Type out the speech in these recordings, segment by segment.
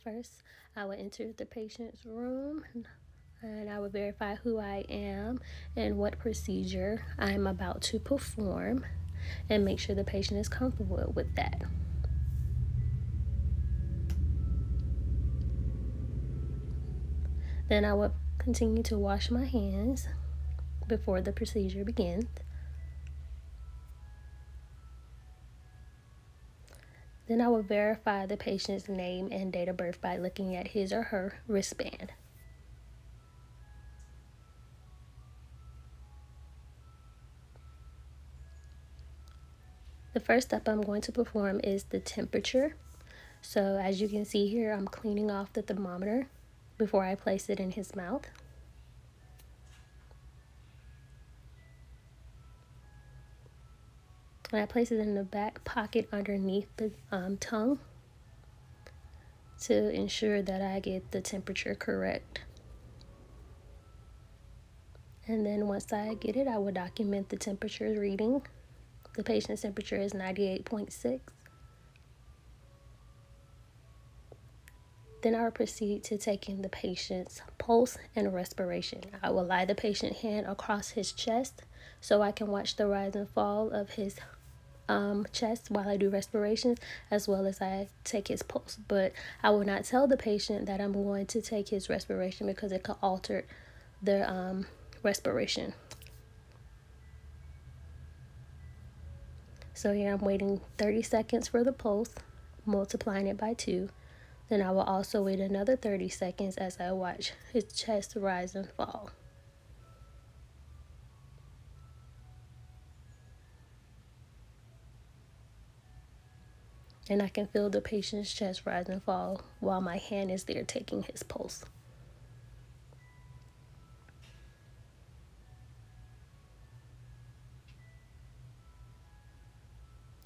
First, I will enter the patient's room and I will verify who I am and what procedure I'm about to perform and make sure the patient is comfortable with that. Then I will continue to wash my hands before the procedure begins. Then I will verify the patient's name and date of birth by looking at his or her wristband. The first step I'm going to perform is the temperature. So as you can see here, I'm cleaning off the thermometer before I place it in his mouth. And I place it in the back pocket underneath the tongue to ensure that I get the temperature correct. And then once I get it, I will document the temperature reading. The patient's temperature is 98.6. Then I will proceed to taking the patient's pulse and respiration. I will lie the patient hand across his chest so I can watch the rise and fall of his chest while I do respirations, as well as I take his pulse. But I will not tell the patient that I'm going to take his respiration because it could alter the respiration. So here I'm waiting 30 seconds for the pulse, multiplying it by 2. Then I will also wait another 30 seconds as I watch his chest rise and fall. And I can feel the patient's chest rise and fall while my hand is there taking his pulse.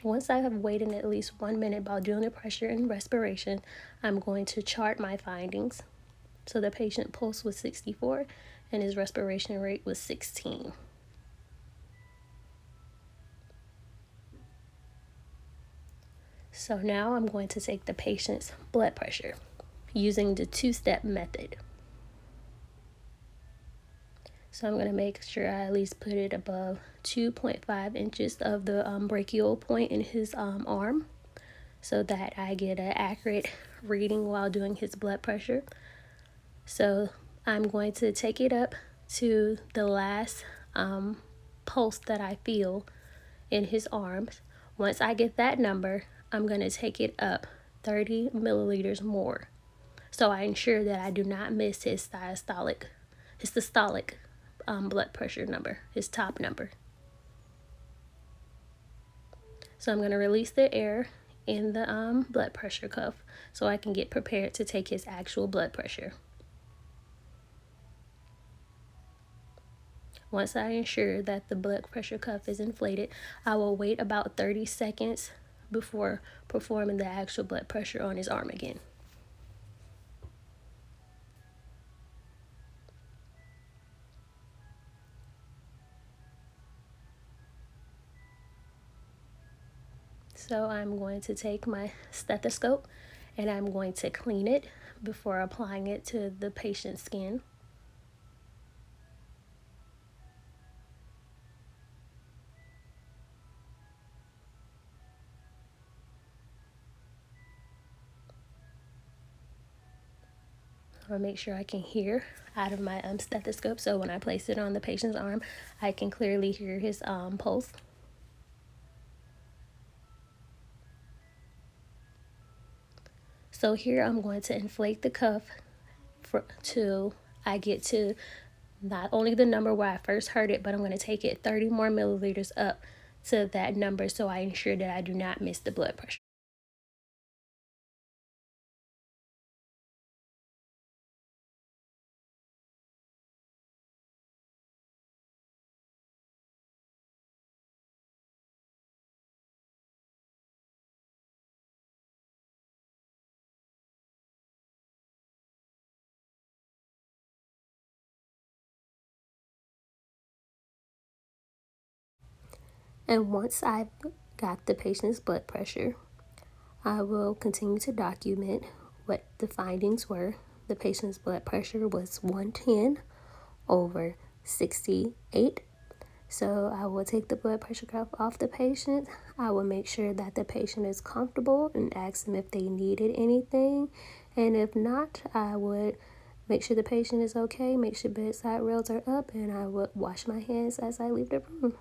Once I have waited at least 1 minute while doing the pressure and respiration, I'm going to chart my findings. So the patient pulse was 64 and his respiration rate was 16. So now I'm going to take the patient's blood pressure using the 2-step method. So I'm going to make sure I at least put it above 2.5 inches of the brachial point in his arm so that I get an accurate reading while doing his blood pressure. So I'm going to take it up to the last pulse that I feel in his arms. Once I get that number, I'm going to take it up 30 milliliters more. So I ensure that I do not miss his systolic blood pressure number, his top number. So I'm going to release the air in the blood pressure cuff so I can get prepared to take his actual blood pressure. Once I ensure that the blood pressure cuff is inflated, I will wait about 30 seconds before performing the actual blood pressure on his arm again. So I'm going to take my stethoscope and I'm going to clean it before applying it to the patient's skin. I'll make sure I can hear out of my stethoscope, so when I place it on the patient's arm, I can clearly hear his pulse. So here I'm going to inflate the cuff till I get to not only the number where I first heard it, but I'm going to take it 30 more milliliters up to that number so I ensure that I do not miss the blood pressure. And once I've got the patient's blood pressure, I will continue to document what the findings were. The patient's blood pressure was 110 over 68. So I will take the blood pressure cuff off the patient. I will make sure that the patient is comfortable and ask them if they needed anything. And if not, I would make sure the patient is okay, make sure bedside rails are up, and I would wash my hands as I leave the room.